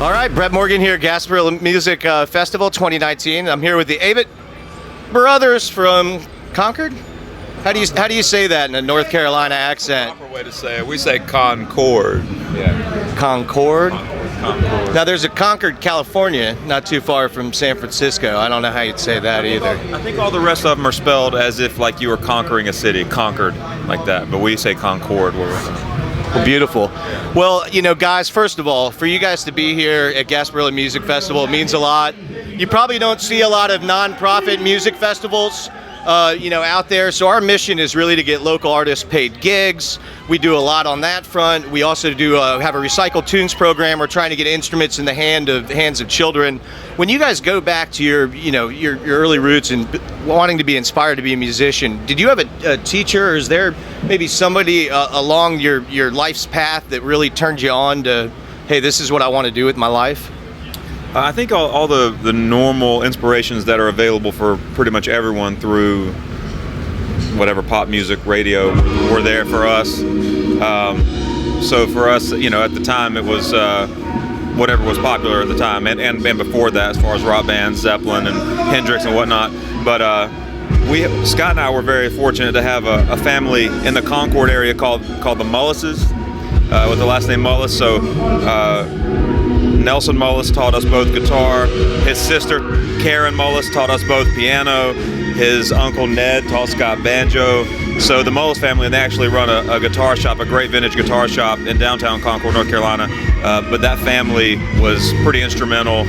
All right, Brett Morgan here, Gasparilla Music Festival 2019. I'm here with the Avett Brothers from Concord. How do you say that in a North Carolina accent? Proper way to say it. We say Concord. Yeah. Concord? Concord. Now there's a Concord, California, not too far from San Francisco. I don't know how you'd say that either. I think all the rest of them are spelled as if like you were conquering a city, conquered, like that. But we say Concord. Well, beautiful. Well, you know, guys, first of all, for you guys to be here at Gasparilla Music Festival, it means a lot. You probably don't see a lot of non-profit music festivals, out there. So our mission is really to get local artists paid gigs. We do a lot on that front. We also do have a recycled tunes program. We're trying to get instruments in the hands of children. When you guys go back to your early roots and wanting to be inspired to be a musician, did you have a teacher, or is there maybe somebody along your life's path that really turned you on to, hey, this is what I want to do with my life? I think all the normal inspirations that are available for pretty much everyone through whatever pop music, radio, were there for us. So for us, at the time it was whatever was popular at the time, and before that, as far as rock bands, Zeppelin and Hendrix and whatnot. But Scott and I were very fortunate to have a family in the Concord area called the Mullises, with the last name Mullis. So Nelson Mullis taught us both guitar. His sister Karen Mullis taught us both piano. His uncle Ned taught Scott banjo. So the Mullis family, they actually run a guitar shop, a great vintage guitar shop in downtown Concord, North Carolina. But that family was pretty instrumental,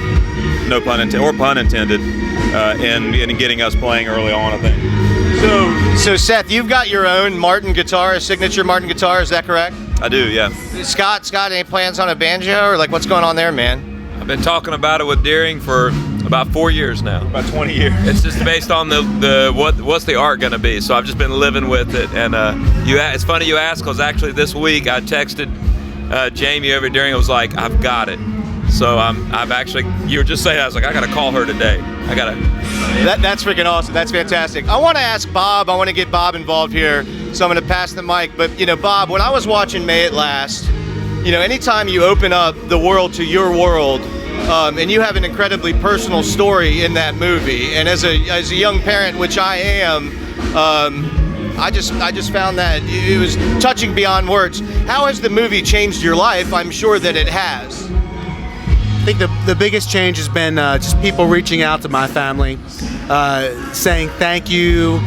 no pun intended, or pun intended, in getting us playing early on, I think. So Seth, you've got your own Martin guitar, a signature Martin guitar, is that correct? I do, yeah. Scott, any plans on a banjo, or like what's going on there, man? I've been talking about it with Deering for about 4 years now. About 20 years. It's just based on what's the art gonna be. So I've just been living with it. And it's funny you ask, because actually this week I texted Jamie over at Deering. I was like, I've got it. So I've actually, you were just saying, I was like, I gotta call her today. That's freaking awesome. That's fantastic. I want to ask Bob. I want to get Bob involved here. So I'm going to pass the mic. But Bob, when I was watching May It Last, anytime you open up the world to your world, and you have an incredibly personal story in that movie, and as a young parent, which I am, I just found that it was touching beyond words. How has the movie changed your life? I'm sure that it has. I think the biggest change has been just people reaching out to my family, saying thank you.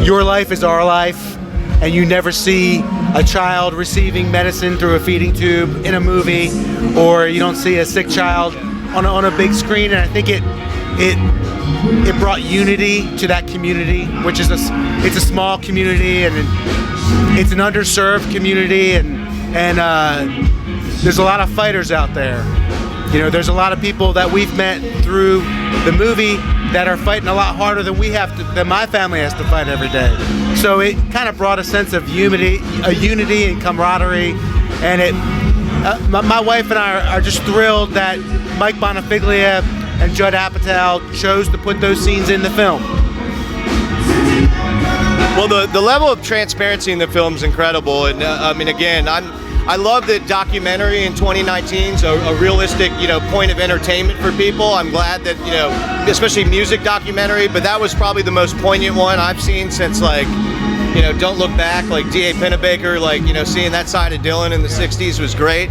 Your life is our life, and you never see a child receiving medicine through a feeding tube in a movie, or you don't see a sick child on a big screen. And I think it brought unity to that community, which is it's a small community, and it's an underserved community, and there's a lot of fighters out there. There's a lot of people that we've met through the movie that are fighting a lot harder than my family has to fight every day. So it kind of brought a sense of unity and camaraderie. And my wife and I are just thrilled that Mike Bonifiglia and Judd Apatow chose to put those scenes in the film. Well, the level of transparency in the film is incredible, and I love the documentary in 2019, so a realistic, point of entertainment for people. I'm glad that, especially music documentary, but that was probably the most poignant one I've seen since, Don't Look Back, like D.A. Pennebaker, seeing that side of Dylan in the 60s was great.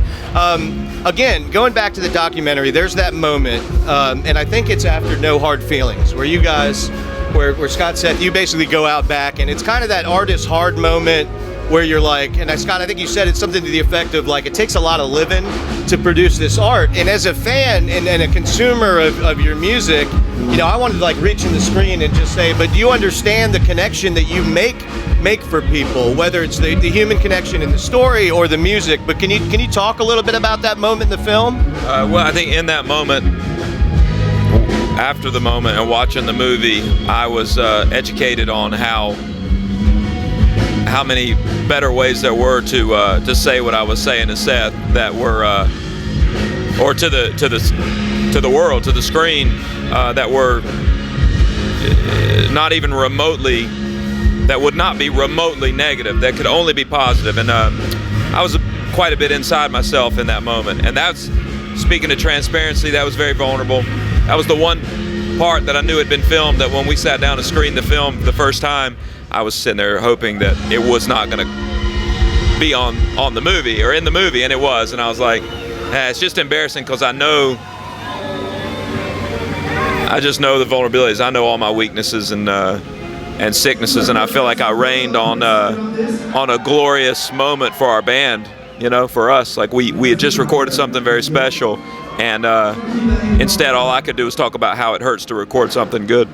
Again, going back to the documentary, there's that moment, and I think it's after No Hard Feelings, where you guys, where Scott said, you basically go out back, and it's kind of that artist hard moment where you're like, and Scott, I think you said it's something to the effect of like, it takes a lot of living to produce this art. And as a fan and a consumer of your music, I wanted to reach in the screen and just say, but do you understand the connection that you make for people, whether it's the human connection in the story or the music? But can you talk a little bit about that moment in the film? Well, I think in that moment, after the moment and watching the movie, I was educated on how many better ways there were to say what I was saying to Seth, that were or to the world, to the screen, that were not even remotely, that would not be remotely negative, that could only be positive. And I was quite a bit inside myself in that moment. And that's, speaking of transparency, that was very vulnerable. That was the one part that I knew had been filmed, that when we sat down to screen the film the first time, I was sitting there hoping that it was not going to be on the movie or in the movie, and it was. And I was like, it's just embarrassing because I just know the vulnerabilities. I know all my weaknesses and sicknesses, and I feel like I rained on a glorious moment for our band. For us, like we had just recorded something very special, and instead all I could do was talk about how it hurts to record something good.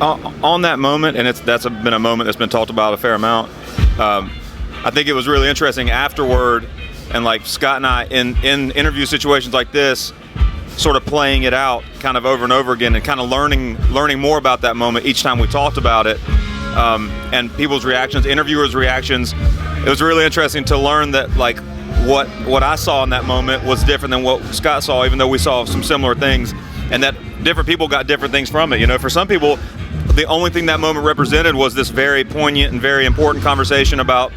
On that moment, and that's been a moment that's been talked about a fair amount. I think it was really interesting afterward, and like Scott and I in interview situations like this, sort of playing it out kind of over and over again, and kind of learning more about that moment each time we talked about it, and people's reactions, interviewers' reactions. It was really interesting to learn that like what I saw in that moment was different than what Scott saw, even though we saw some similar things, and that different people got different things from it. For some people, the only thing that moment represented was this very poignant and very important conversation about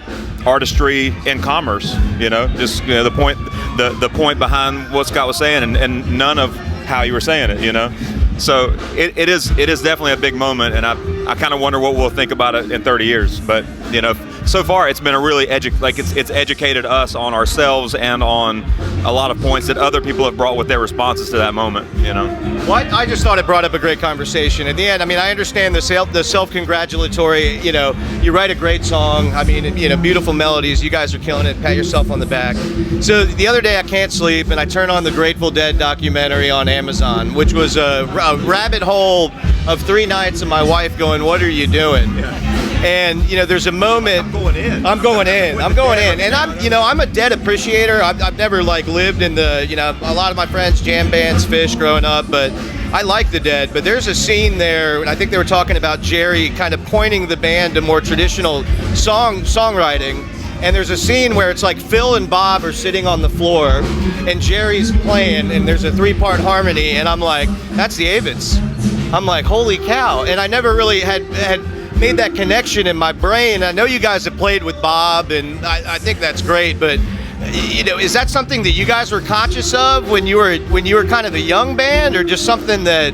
artistry and commerce. The point behind what Scott was saying, and none of how you were saying it. So it is definitely a big moment, and I kind of wonder what we'll think about it in 30 years. But so far it's been a really it's educated us on ourselves and on a lot of points that other people have brought with their responses to that moment. Well, I just thought it brought up a great conversation. At the end, I understand the self-congratulatory. You write a great song. Beautiful melodies. You guys are killing it. Pat yourself on the back. So the other day I can't sleep, and I turn on the Grateful Dead documentary on Amazon, which was a rabbit hole of 3 nights of my wife going, "What are you doing?" And there's a moment. I'm going in. And I'm a Dead appreciator. I've never lived in the a lot of my friends jam bands, Fish growing up, but I like the Dead. But there's a scene there. I think they were talking about Jerry kind of pointing the band to more traditional songwriting. And there's a scene where it's like Phil and Bob are sitting on the floor, and Jerry's playing, and there's a 3-part harmony, and I'm like, that's the Avetts. I'm like, holy cow! And I never really had made that connection in my brain. I know you guys have played with Bob, and I think that's great, but is that something that you guys were conscious of when you were kind of a young band, or just something that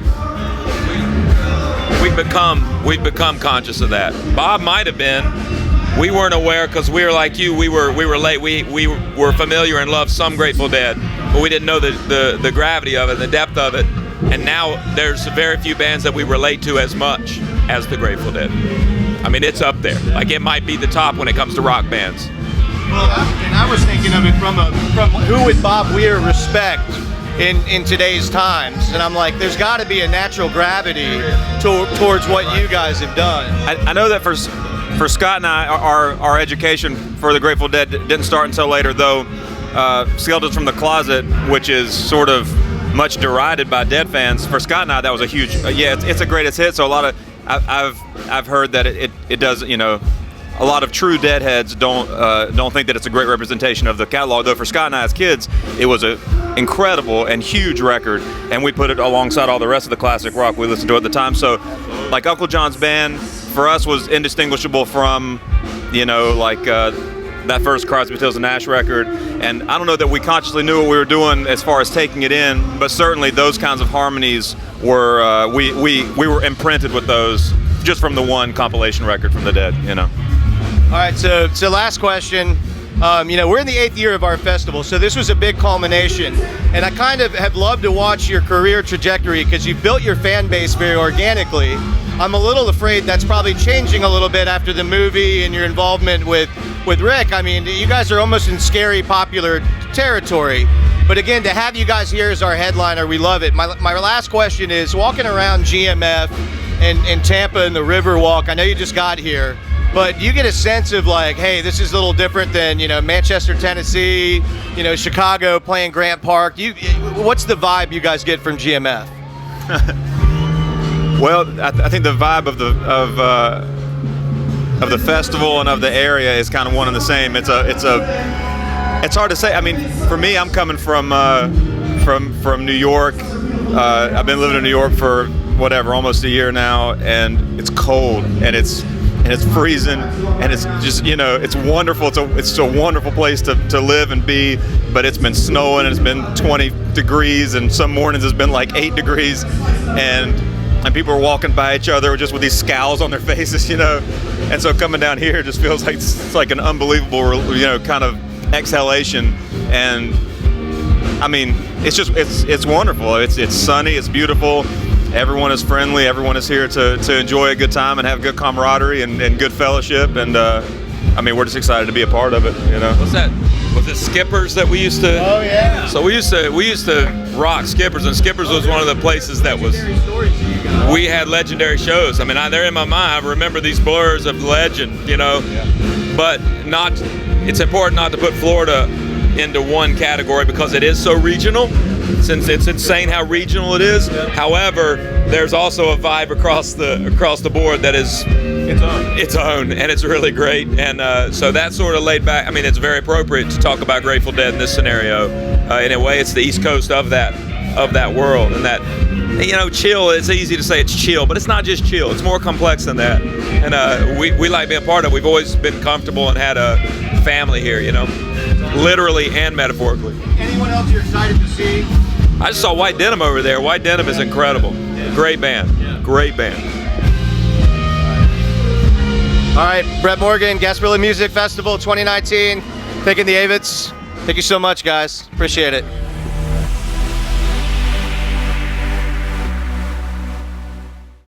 we've become conscious of that? Bob might have been. We weren't aware because we were like you. We were late. We were familiar and loved some Grateful Dead, but we didn't know the gravity of it, the depth of it. And now there's very few bands that we relate to as much as the Grateful Dead. It's up there. It might be the top when it comes to rock bands. Well, and I was thinking of it from who would Bob Weir respect in today's times, and I'm like, there's got to be a natural gravity towards what you guys have done. I know that for Scott and I, our education for the Grateful Dead didn't start until later, though. Skeletons from the Closet, which is sort of much derided by Dead fans, for Scott and I, that was a huge it's a greatest hit. So a lot of I've heard that it does, a lot of true Deadheads don't think that it's a great representation of the catalog, though for Scott and I as kids it was an incredible and huge record, and we put it alongside all the rest of the classic rock we listened to at the time. So like Uncle John's Band for us was indistinguishable from that first Crosby, Stills and Nash record, and I don't know that we consciously knew what we were doing as far as taking it in, but certainly those kinds of harmonies were we were imprinted with those just from the one compilation record from the Dead. All right, so last question. We're in the 8th year of our festival, so this was a big culmination, and I kind of have loved to watch your career trajectory because you've built your fan base very organically. I'm a little afraid that's probably changing a little bit after the movie and your involvement with Rick. You guys are almost in scary popular territory. But again, to have you guys here as our headliner, we love it. My last question is, walking around GMF and Tampa and the Riverwalk, I know you just got here, but do you get a sense of hey, this is a little different than, Manchester, Tennessee, Chicago playing Grant Park? What's the vibe you guys get from GMF? Well, I think the vibe of the festival and of the area is kind of one and the same. It's hard to say. For me, I'm coming from New York. I've been living in New York for almost a year now, and it's cold, and it's and it's freezing, and it's just, you know, it's wonderful. It's a wonderful place to live and be, but it's been snowing, and it's been 20 degrees, and some mornings it's been like 8 degrees, and people are walking by each other just with these scowls on their faces, you know. And so coming down here just feels like it's like an unbelievable, you know, kind of exhalation. And I mean, it's wonderful. It's sunny, it's beautiful. Everyone is friendly. Everyone is here to enjoy a good time and have good camaraderie and good fellowship. And I mean, we're just excited to be a part of it, you know. What's that? Was it Skippers that we used to? Oh yeah. So we used to rock Skippers, and Skippers was one of the places that was. We had legendary shows. I mean, they're in my mind. I remember these blurs of legend, you know. Yeah. But not. It's important not to put Florida into one category because it is so regional. Since it's insane how regional it is. Yeah. However, there's also a vibe across the board that is its own, and it's really great. And so that's sort of laid back. I mean, it's very appropriate to talk about Grateful Dead in this scenario. In a way, it's the East Coast of that world, and that, you know, chill. It's easy to say it's chill, but it's not just chill. It's more complex than that. And we like being a part of it. We've always been comfortable and had a family here, you know, literally and metaphorically. Anyone else you're excited to see? I just saw White Denim over there. White Denim is incredible. Yeah. Great band. Yeah. Great band. All right, Brett Morgan, Gasparilla Music Festival 2019. Thanking the Avetts. Thank you so much, guys. Appreciate it.